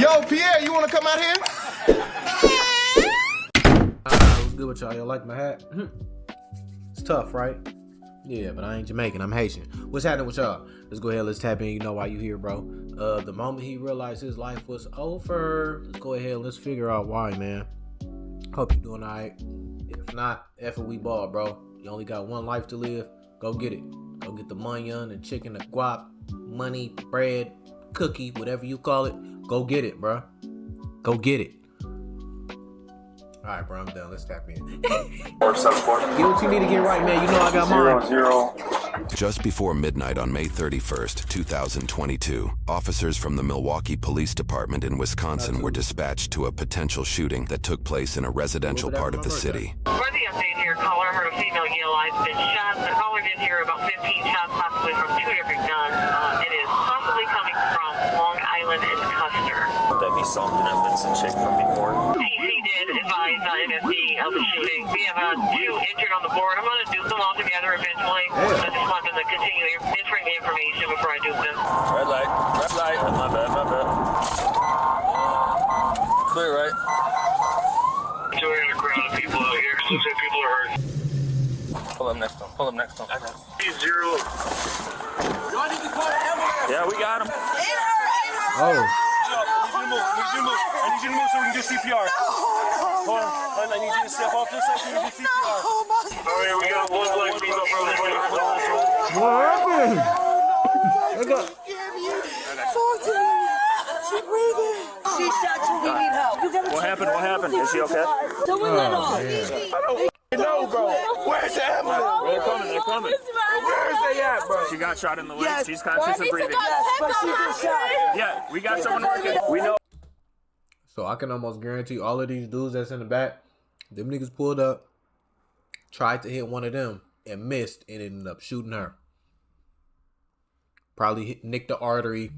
Yo, Pierre, you wanna come out here? What's good with y'all? Y'all like my hat? It's tough, right? Yeah, but I ain't Jamaican, I'm Haitian. What's happening with y'all? Let's go ahead, let's tap in. You know why you here, bro. The moment he realized his life was over, let's go ahead, let's figure out why, man. Hope you're doing all right. If not, F it, we ball, bro. You only got one life to live. Go get it. Go get the onion, the chicken, the guap, money, bread, cookie, whatever you call it. Go get it, bro. Go get it. All right, bro, I'm done. Let's tap in. Get what you need to get right, man. You know I got mine. Just before midnight on May 31st, 2022, officers from the Milwaukee Police Department in Wisconsin were dispatched to a potential shooting that took place in a residential part of the city. For the update here, caller heard a female yell, "I've been shot." The caller did hear about 15 shots, possibly from 2 different guns. It is possibly coming from Long Island and Custer. Would that be something if it's a chick from before? TC did advise MSD of the shooting. We have 2 entered on the board. I'm going to dupe them all together eventually. I just want them to continue entering the information before I dupe them. Red light, red light. My bad, my bad. Clear, right? Enjoying a crowd of people out here. Looks like people are hurt. Pull up next one, pull up next one. Zero. Yeah, we got him. Oh. I need you to move so we can do CPR. Hold on, I need you to step off this side so we can do CPR. Alright, we got one black female from the 24. What happened? She's breathing. She shot you. We need help. What happened? What happened? Is she okay? So we let off. I don't know, bro. Where's the ambulance? They're coming, they're coming. Where's they at, bro? She got shot in the leg. Yes. She's conscious and breathing. Yes, but she was shot. Yeah, we got someone working. We know. So I can almost guarantee all of these dudes that's in the back, them niggas pulled up, tried to hit one of them, and missed, and ended up shooting her. Probably nicked the artery.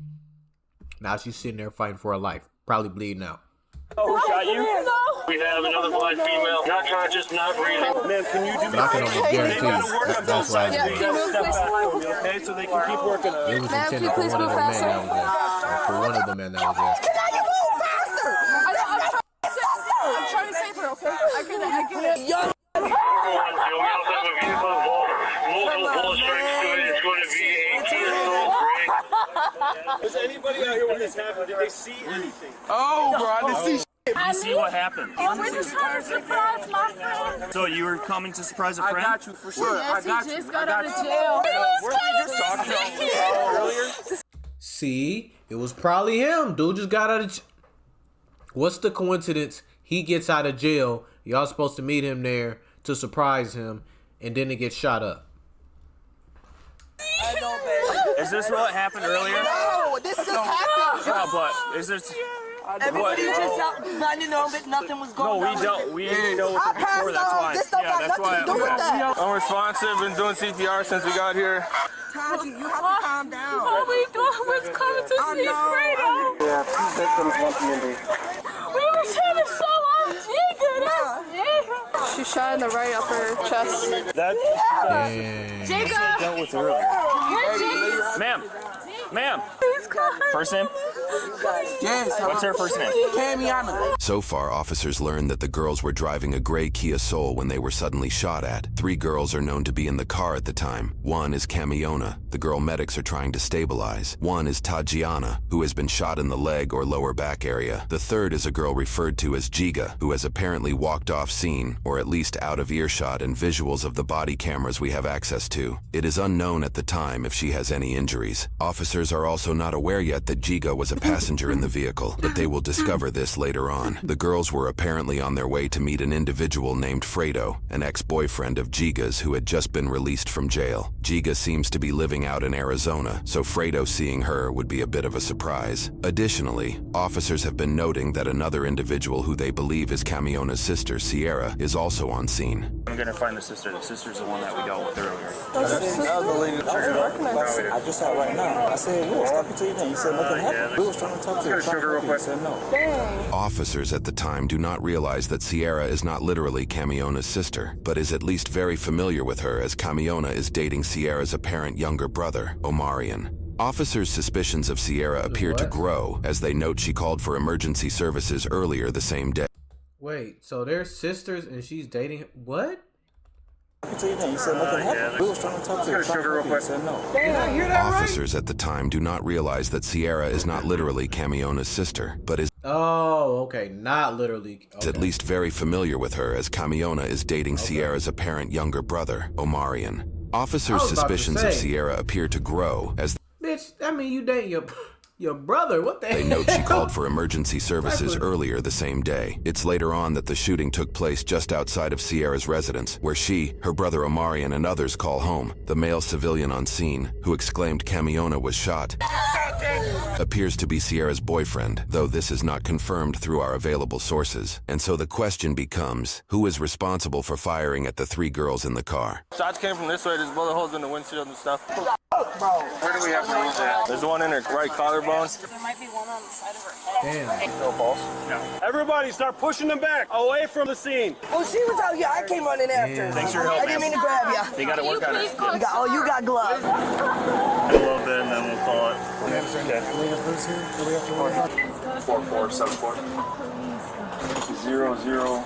Now she's sitting there fighting for her life. Probably bleeding out. Oh, who shot you? We have another black female, not conscious, not breathing. Ma'am, can you do But I can almost guarantee that's why I You did. gotta step back for me, okay? So they can keep working on it. It was intended for one of the men that was there. Or for one of the men that was there. Can you move faster? I'm trying to save her, okay? I get it. Young. We also have a vehicle involved. Multiple bullet strikes to it. It's going to be a TSO break. Was anybody out here when this happened? Did they see anything? Oh, bro, I didn't see You see what happened? We're just trying to surprise my friend. So you were coming to surprise a friend? I got you for sure. Yes, I got he you. just got out of jail. Weren't we just talking about this earlier? See, it was probably him. Dude just got out of. What's the coincidence? He gets out of jail. Y'all supposed to meet him there to surprise him, and then it gets shot up. I know, baby. Is this what happened earlier? No, this just happened. Yeah, but is this... Everybody just out minding their own business. Nothing was No, going on. we don't. We dealt with I it before. That's passed why. on. This don't got that's nothing why. to do with that. Unresponsive, been doing CPR since we got here. Taji, you have to calm down. Oh my God, we're coming to see Fredo. We were trying to show off Jigga. She shot in the right upper chest. That Damn. Jigga, dealt with earlier. you're Jigga. Ma'am. First name? Yes. What's her first name? Camiana. So far, officers learned that the girls were driving a gray Kia Soul when they were suddenly shot at. 3 girls are known to be in the car at the time. One is Camiona, the girl medics are trying to stabilize. One is Tajiana, who has been shot in the leg or lower back area. The third is a girl referred to as Giga, who has apparently walked off scene, or at least out of earshot and visuals of the body cameras we have access to. It is unknown at the time if she has any injuries. Officers are also not aware yet that Giga was a passenger in the vehicle, but they will discover this later on. The girls were apparently on their way to meet an individual named Fredo, an ex-boyfriend of Giga's who had just been released from jail. Giga seems to be living out in Arizona, so Fredo seeing her would be a bit of a surprise. Additionally, officers have been noting that another individual who they believe is Camiona's sister, Sierra, is also on scene. I'm gonna find the sister. The sister's the one that we dealt with earlier. I just saw right now. I said, we was talking to you then. You said nothing happened. We was trying to talk to you. You said no. Officers at the time do not realize that Sierra is not literally Camiona's sister, but is at least very familiar with her as Camiona is dating Sierra's apparent younger brother, Omarion. Officers' suspicions of Sierra appear to grow as they note she called for emergency services earlier the same day. Wait, so they're sisters and she's dating? What? You said nothing happened. We was trying to talk to you. Said no. Did I hear that right? Officers at the time do not realize that Sierra is not literally Camiona's sister, but is okay, not literally. Okay. at least very familiar with her, as Camiona is dating Sierra's apparent younger brother, Omarion. Officers' suspicions of Sierra appear to grow as bitch, I mean, you dating your brother. What the hell? They note she called for emergency services earlier the same day. It's later on that the shooting took place just outside of Sierra's residence, where she, her brother Omarion, and others call home. The male civilian on scene, who exclaimed Camiona was shot, appears to be Sierra's boyfriend, though this is not confirmed through our available sources. And so the question becomes, who is responsible for firing at the 3 girls in the car? Shots came from this way. There's bullet holes in the windshield and stuff. Where do we have to use that? There's one in her right collarbone. There might be one on the side of her head. Damn. No pulse? No. Everybody start pushing them back, away from the scene. Well, she was out here. I came running after. Thanks for your help, I didn't mean to grab you. They got to work on it. You got gloves. A little bit and then we'll call it. 4474 00.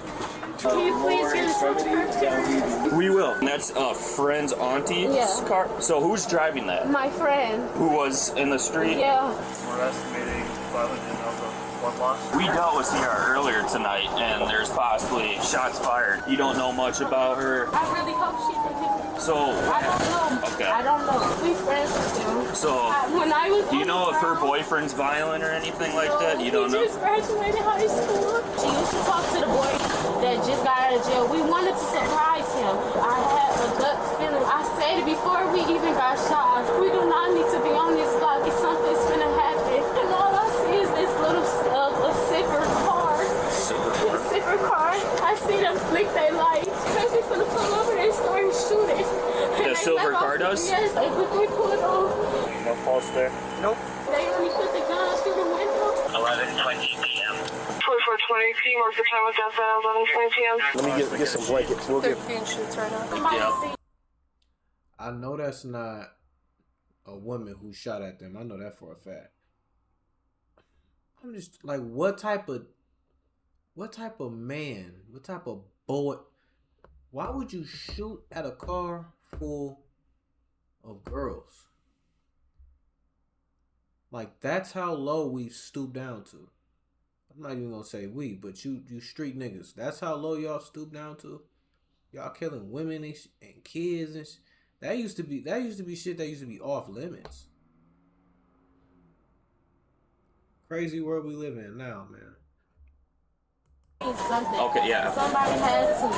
Can you please get a We will. And that's a friend's auntie's car. So who's driving that? My friend. Who was in the street? Yeah. We're estimating violent and also one loss. We dealt with Sierra earlier tonight, and there's possibly shots fired. You don't know much about her. I really hope she didn't. So I don't know. Okay. I don't know. We friends with them. So when I was do you know if her boyfriend's violent or anything like that? You don't know? He just graduated high school. She used to talk to the boy that just got out of jail. We wanted to surprise him. I had a gut feeling. I said it before we even got shot. We do not need to be on this block. If something's gonna happen. And all I see is this little silver car. Silver car. I see them flick their lights. Crazy for the pull over and start shooting. The silver car does? Yes, they put it on. No pulse there? Nope. They only put the gun through the window. 11:20 p.m. 2420 p.m. What's the time was outside? 11:20 p.m. Let me get some blankets. We'll They're get. being shoots right now. I know that's not a woman who shot at them. I know that for a fact. I'm just like, what type of man, what type of boy, why would you shoot at a car full of girls? Like, that's how low we've stooped down to. I'm not even gonna say we, but you street niggas. That's how low y'all stoop down to. Y'all killing women and kids and that used to be shit that used to be off limits. Crazy world we live in now, man. Something. Okay, yeah. Somebody has to.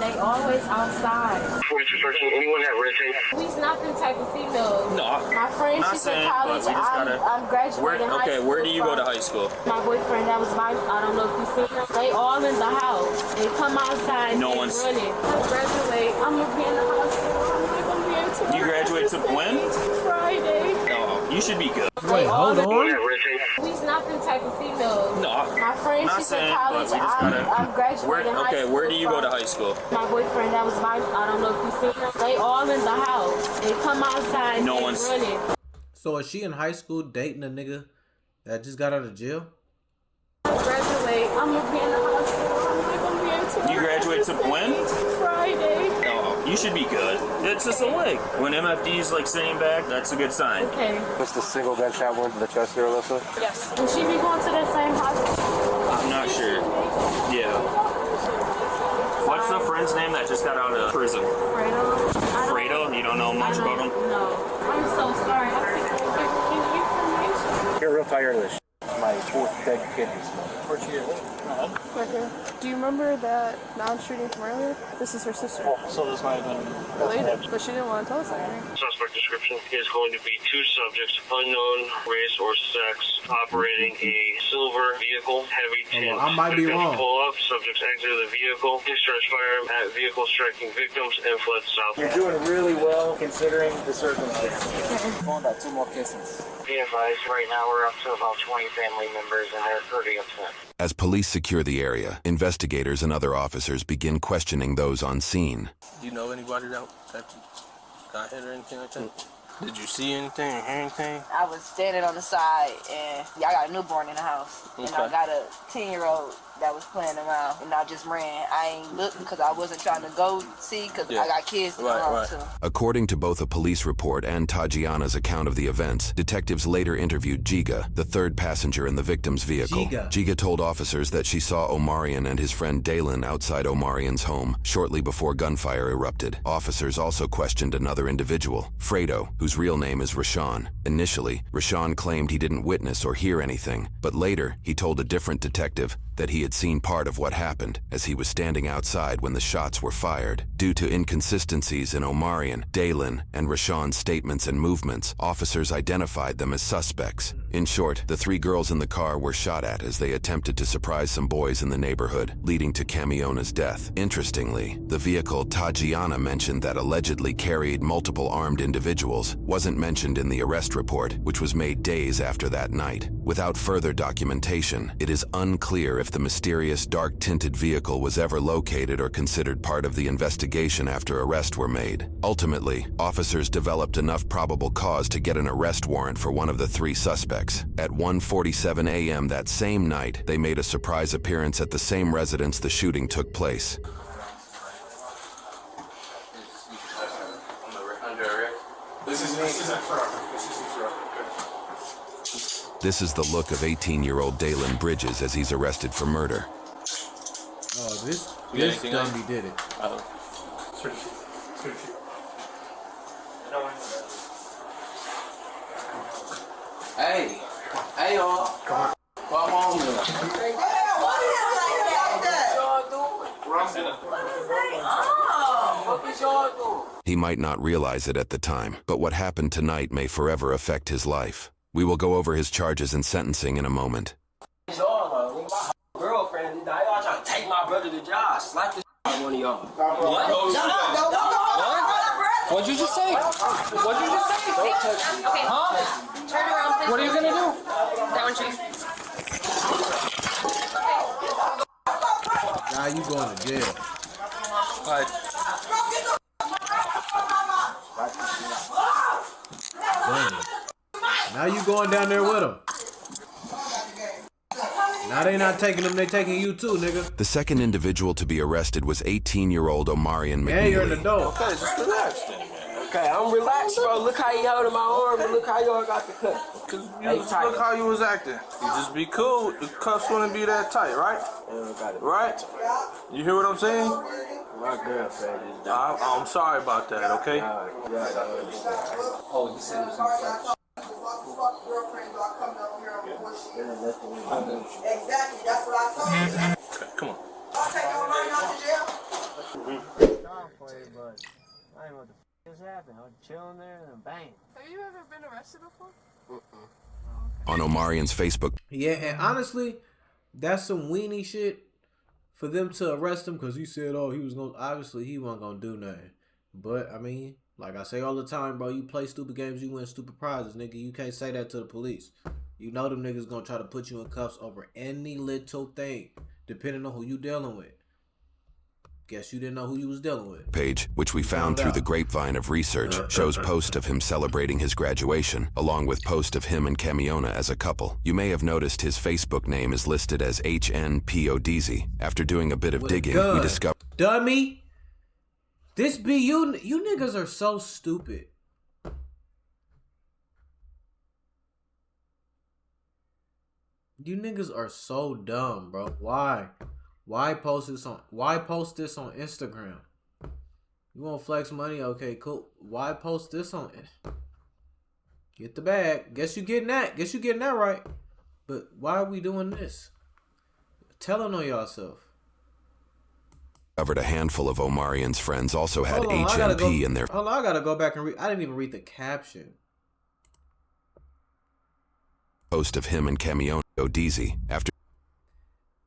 They always outside. 4213, anyone have red tape? We's not the type of female. No. My friend, Not she's saying, in college. but we just gotta. I'm graduating high school. Where do you go to high school? My boyfriend, that was I don't know if you seen him. They all in the house. They come outside. No and one's- running. I graduate. I'm gonna be in the hospital. I'm not gonna be able to. You graduate to when? Friday. No, you should be good. Wait, hold on. We's not the type of female. No. My friend, Not she's in saying, college. but we just gotta. I'm graduating high school. Where do you go to high school? My boyfriend, that was I don't know if you seen him. They all in the house. They come outside. No and one's- running. So is she in high school dating a nigga that just got out of jail? Graduate. I'm gonna be in the hospital. I'm not gonna be able to. You graduate to when? Friday. No, you should be good. It's just a leg. When MFD's like sitting back, that's a good sign. Okay. What's the single gunshot wound to the chest there, Alyssa? Yes. Will she be going to that same hospital? I'm not sure. Yeah. What's the friend's name that just got out of prison? Fredo. Fredo? You don't know much about him? No. I'm so sorry. I think I don't give any information. Get real tired of this. My fourth dead kid this month. Where'd she get Right here. Do you remember that non-shooting from earlier? This is her sister. So this might have been Related, but she didn't want to tell us anything. Suspect description is going to be 2 subjects, unknown race or sex, operating a silver vehicle, heavy tint. I might be wrong. Pull up, subjects exited the vehicle, discharged firearm at vehicle, striking victims, and fled south. You're doing really well considering the circumstances. Found out 2 more cases. Be advised, right now we're up to about 20 family members and they're pretty upset. As police secure the area, investigators and other officers begin questioning those on scene. Do you know anybody that got hit or anything like that? Did you see anything or hear anything? I was standing on the side, and I got a newborn in the house, and I got a 10-year-old that was playing around, and I just ran. I ain't looked because I wasn't trying to go see because I got kids to come home too. According to both a police report and Tatiana's account of the events, detectives later interviewed Giga, the third passenger in the victim's vehicle. Giga told officers that she saw Omarion and his friend Dalen outside Omarion's home shortly before gunfire erupted. Officers also questioned another individual, Fredo, whose real name is Rashawn. Initially, Rashawn claimed he didn't witness or hear anything, but later he told a different detective that he had seen part of what happened as he was standing outside when the shots were fired. Due to inconsistencies in Omarion, Dalen, and Rashawn's statements and movements, officers identified them as suspects. In short, the three girls in the car were shot at as they attempted to surprise some boys in the neighborhood, leading to Camiona's death. Interestingly, the vehicle Tatiana mentioned that allegedly carried multiple armed individuals wasn't mentioned in the arrest report, which was made days after that night. Without further documentation, it is unclear if the mysterious dark-tinted vehicle was ever located or considered part of the investigation after arrests were made. Ultimately, officers developed enough probable cause to get an arrest warrant for one of the three suspects. At 1:47 a.m. that same night, they made a surprise appearance at the same residence the shooting took place. This is the look of 18-year-old Dalen Bridges as he's arrested for murder. Oh, this dummy did it. Hey, y'all. Come on. Come on here. He might not realize it at the time, but what happened tonight may forever affect his life. We will go over his charges and sentencing in a moment. Y'all, my girlfriend, y'all trying to take my brother to jail. Slap the out of one of y'all. What? What'd you just say? What'd you just say? Don't touch me. Okay. Huh? Turn around, please. What are you gonna do? That one, Chief. Now you going to jail. Damn. Now you going down there with him. Now they not taking him, they taking you too, nigga. The second individual to be arrested was 18-year-old Omarion McNeely. Yeah, you're an adult. Okay, just relax then, man. Okay, I'm relaxed, bro. Look how he holding my arm and look how y'all got the cut. Cause look how you was acting. You just be cool. The cuffs wouldn't be that tight, right? Yeah, got it. Right? You hear what I'm saying? My girlfriend is I'm sorry about that, okay? Oh, you said it was in Exactly, that's what I told you. Okay, come on. I'll take your money out to jail. Sorry for you, but I didn't know what the f just happened. I was chilling there and then bang. Have you ever been arrested before? On Omarion's Facebook. Yeah, and honestly, that's some weenie shit for them to arrest him because he said, oh, he was going to, obviously he wasn't going to do nothing. But, I mean, like I say all the time, bro, you play stupid games, you win stupid prizes, nigga. You can't say that to the police. You know them niggas going to try to put you in cuffs over any little thing, depending on who you dealing with. Guess you didn't know who you was dealing with. Page, which we found through the grapevine of research, shows post of him celebrating his graduation, along with post of him and Camiona as a couple. You may have noticed his Facebook name is listed as HNPODZ. After doing a bit of digging, we discovered... Dummy! This be you niggas are so stupid. You niggas are so dumb, bro. Why? Why post this on Instagram? You want flex money? Okay, cool. Why post this on it? Get the bag. Guess you getting that. Guess you getting that right. But why are we doing this? Telling on yourself. A handful of Omarion's friends also had HNP in their... Hold on, I gotta go back and read. I didn't even read the caption. Post of him and Camiona Odezi after...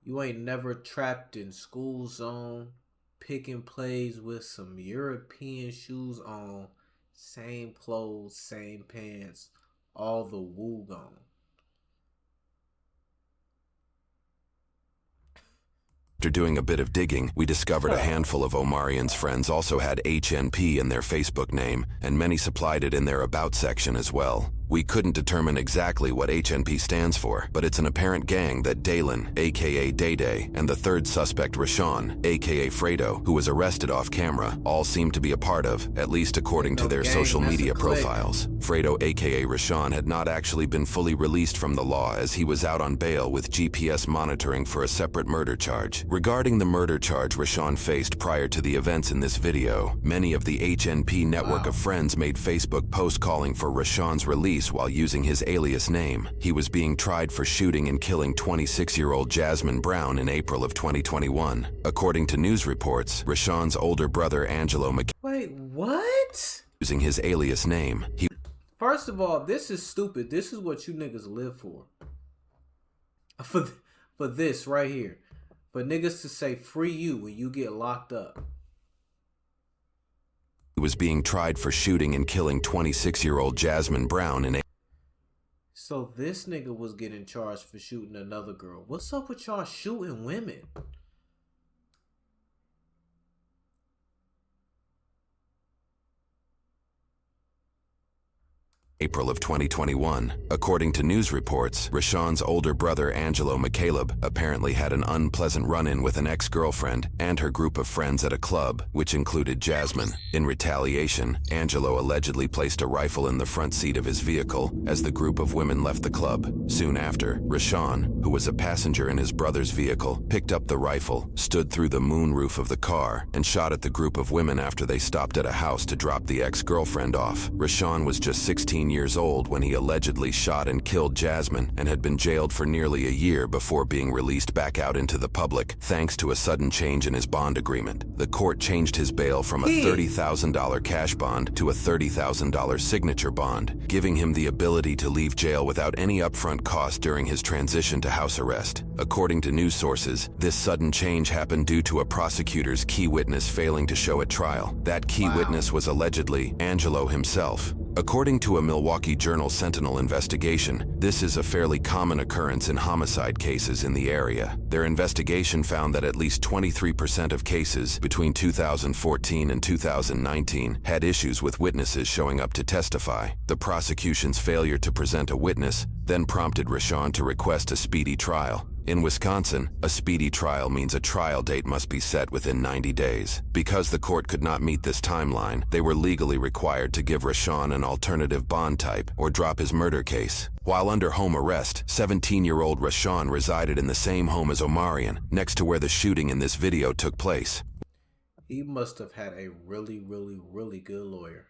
You ain't never trapped in school zone, picking plays with some European shoes on, same clothes, same pants, all the woo gone. After doing a bit of digging, we discovered a handful of Omarian's friends also had HNP in their Facebook name, and many supplied it in their About section as well. We couldn't determine exactly what HNP stands for, but it's an apparent gang that Dalen, aka Day Day, and the third suspect Rashawn, aka Fredo, who was arrested off camera, all seem to be a part of, at least according to their social media profiles. Fredo, aka Rashawn, had not actually been fully released from the law as he was out on bail with GPS monitoring for a separate murder charge. Regarding the murder charge Rashawn faced prior to the events in this video, many of the HNP network of friends made Facebook posts calling for Rashawn's release while using his alias name. He was being tried for shooting and killing 26-year-old Jasmine Brown in April of 2021. According to news reports, Rashawn's older brother Angelo Wait, what? using his alias name. First of all, this is stupid. This is what you niggas live for. For this right here. For niggas to say free you when you get locked up. He was being tried for shooting and killing 26-year-old Jasmine Brown in So this nigga was getting charged for shooting another girl. What's up with y'all shooting women? April of 2021. According to news reports, Rashawn's older brother Angelo McCaleb apparently had an unpleasant run-in with an ex-girlfriend and her group of friends at a club, which included Jasmine. In retaliation, Angelo allegedly placed a rifle in the front seat of his vehicle as the group of women left the club. Soon after, Rashawn, who was a passenger in his brother's vehicle, picked up the rifle, stood through the moonroof of the car, and shot at the group of women after they stopped at a house to drop the ex-girlfriend off. Rashawn was just 16 years old when he allegedly shot and killed Jasmine and had been jailed for nearly a year before being released back out into the public thanks to a sudden change in his bond agreement. The court changed his bail from a $30,000 cash bond to a $30,000 signature bond, giving him the ability to leave jail without any upfront cost during his transition to house arrest. According to news sources, this sudden change happened due to a prosecutor's key witness failing to show at trial. That key witness was allegedly Angelo himself. According to a Milwaukee Journal-Sentinel investigation, this is a fairly common occurrence in homicide cases in the area. Their investigation found that at least 23% of cases between 2014 and 2019 had issues with witnesses showing up to testify. The prosecution's failure to present a witness then prompted Rashawn to request a speedy trial. In Wisconsin, a speedy trial means a trial date must be set within 90 days. Because the court could not meet this timeline, they were legally required to give Rashawn an alternative bond type or drop his murder case. While under home arrest, 17-year-old Rashawn resided in the same home as Omarion, next to where the shooting in this video took place. He must have had a really good lawyer.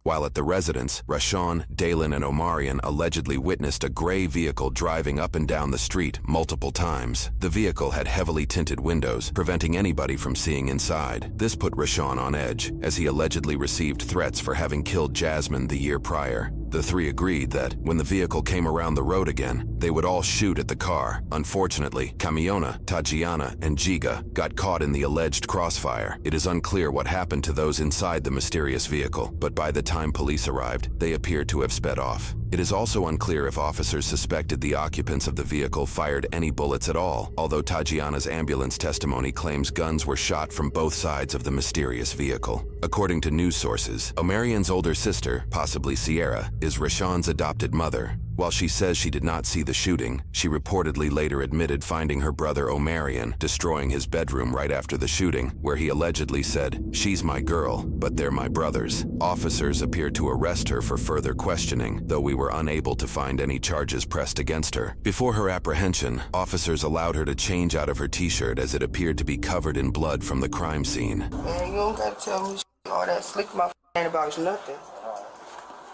While at the residence, Rashawn, Dalen, and Omarion allegedly witnessed a gray vehicle driving up and down the street multiple times. The vehicle had heavily tinted windows, preventing anybody from seeing inside. This put Rashawn on edge, as he allegedly received threats for having killed Jasmine the year prior. The three agreed that, when the vehicle came around the road again, they would all shoot at the car. Unfortunately, Camiona, Tatiana, and Giga got caught in the alleged crossfire. It is unclear what happened to those inside the mysterious vehicle, but by the time police arrived, they appeared to have sped off. It is also unclear if officers suspected the occupants of the vehicle fired any bullets at all, although Tatiana's ambulance testimony claims guns were shot from both sides of the mysterious vehicle. According to news sources, Omarion's older sister, possibly Sierra, is Rashawn's adopted mother. While she says she did not see the shooting, she reportedly later admitted finding her brother Omarion destroying his bedroom right after the shooting, where he allegedly said, "She's my girl, but they're my brothers." Officers appeared to arrest her for further questioning, though we were unable to find any charges pressed against her. Before her apprehension, officers allowed her to change out of her t-shirt as it appeared to be covered in blood from the crime scene. Man, you don't gotta tell me all that slick my ain't about nothing.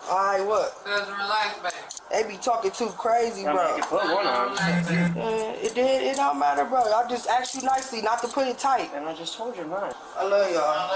Alright, what? Just relax, baby. They be talking too crazy, bro. It don't matter, bro. I just asked you nicely not to put it tight. And I just told you not. I love y'all.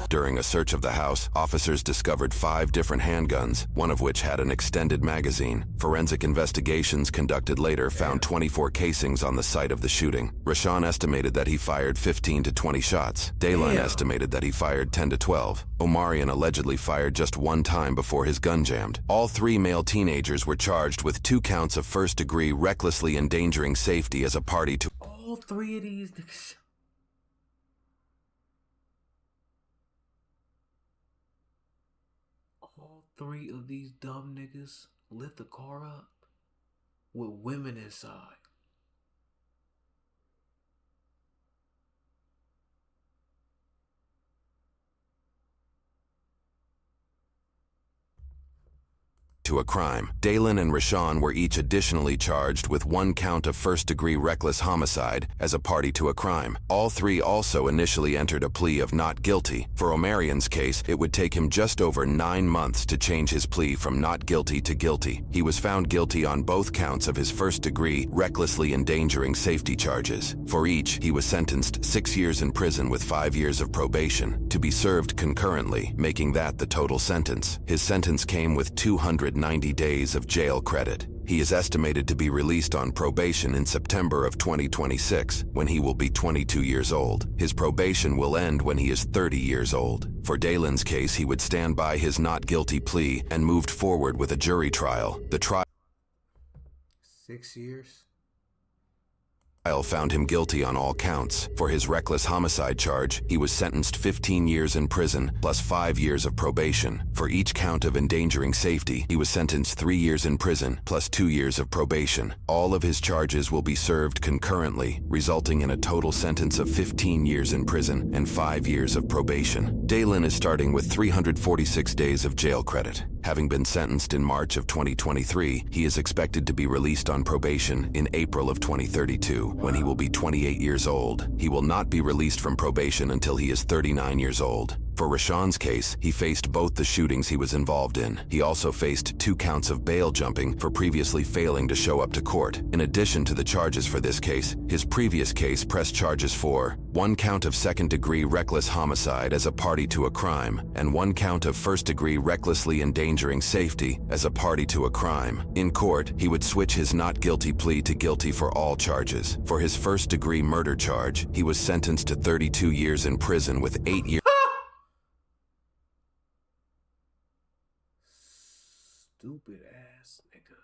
During a search of the house, officers discovered 5 different handguns, one of which had an extended magazine. Forensic investigations conducted later found 24 casings on the site of the shooting. Rashawn estimated that he fired 15 to 20 shots. Dalen estimated that he fired 10 to 12. Omarion allegedly fired just one time before before his gun jammed. All 3 male teenagers were charged with 2 counts of first-degree recklessly endangering safety as a party to... All 3 of these niggas. All 3 of these dumb niggas lit the car up with women inside. to a crime. Dalen and Rashawn were each additionally charged with 1 count of first-degree reckless homicide as a party to a crime. All 3 also initially entered a plea of not guilty. For Omarion's case, it would take him just over 9 months to change his plea from not guilty to guilty. He was found guilty on both counts of his first-degree recklessly endangering safety charges. For each, he was sentenced 6 years in prison with 5 years of probation, to be served concurrently, making that the total sentence. His sentence came with 290 days of jail credit. He is estimated to be released on probation in September of 2026, when he will be 22 years old. His probation will end when he is 30 years old. For Dalen's case, he would stand by his not guilty plea and moved forward with a jury trial. The trial 6 years? Found him guilty on all counts. For his reckless homicide charge, he was sentenced 15 years in prison plus 5 years of probation. For each count of endangering safety, he was sentenced 3 years in prison plus 2 years of probation. All of his charges will be served concurrently, resulting in a total sentence of 15 years in prison and 5 years of probation. Dalen is starting with 346 days of jail credit. Having been sentenced in March of 2023, he is expected to be released on probation in April of 2032, when he will be 28 years old. He will not be released from probation until he is 39 years old. For Rashawn's case, he faced both the shootings he was involved in. He also faced 2 counts of bail jumping for previously failing to show up to court. In addition to the charges for this case, his previous case pressed charges for 1 count of second-degree reckless homicide as a party to a crime, and 1 count of first-degree recklessly endangering safety as a party to a crime. In court, he would switch his not guilty plea to guilty for all charges. For his first-degree murder charge, he was sentenced to 32 years in prison with 8 years. Stupid ass nigga.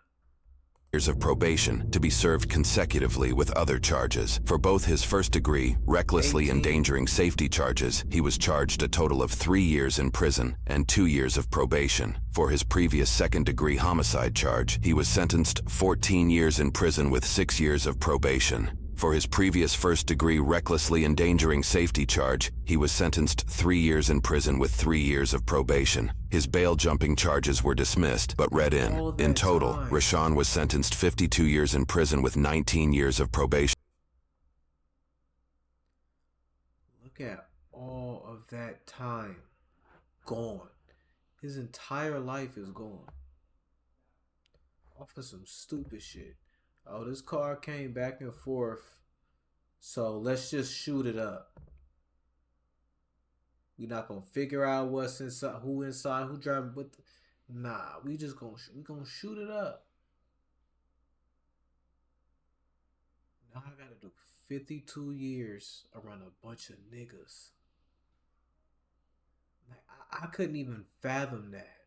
Years of probation to be served consecutively with other charges. For both his first-degree, recklessly endangering safety charges, he was charged a total of 3 years in prison and 2 years of probation. For his previous second-degree homicide charge, he was sentenced 14 years in prison with 6 years of probation. For his previous first-degree recklessly endangering safety charge, he was sentenced 3 years in prison with 3 years of probation. His bail jumping charges were dismissed, but read in. In total, Rashawn was sentenced 52 years in prison with 19 years of probation. Look at all of that time gone. His entire life is gone. Off of some stupid shit. Oh, this car came back and forth, so let's just shoot it up. We're not gonna figure out what's inside, who driving. But nah, we gonna shoot it up. Now I gotta do 52 years around a bunch of niggas. Like I couldn't even fathom that.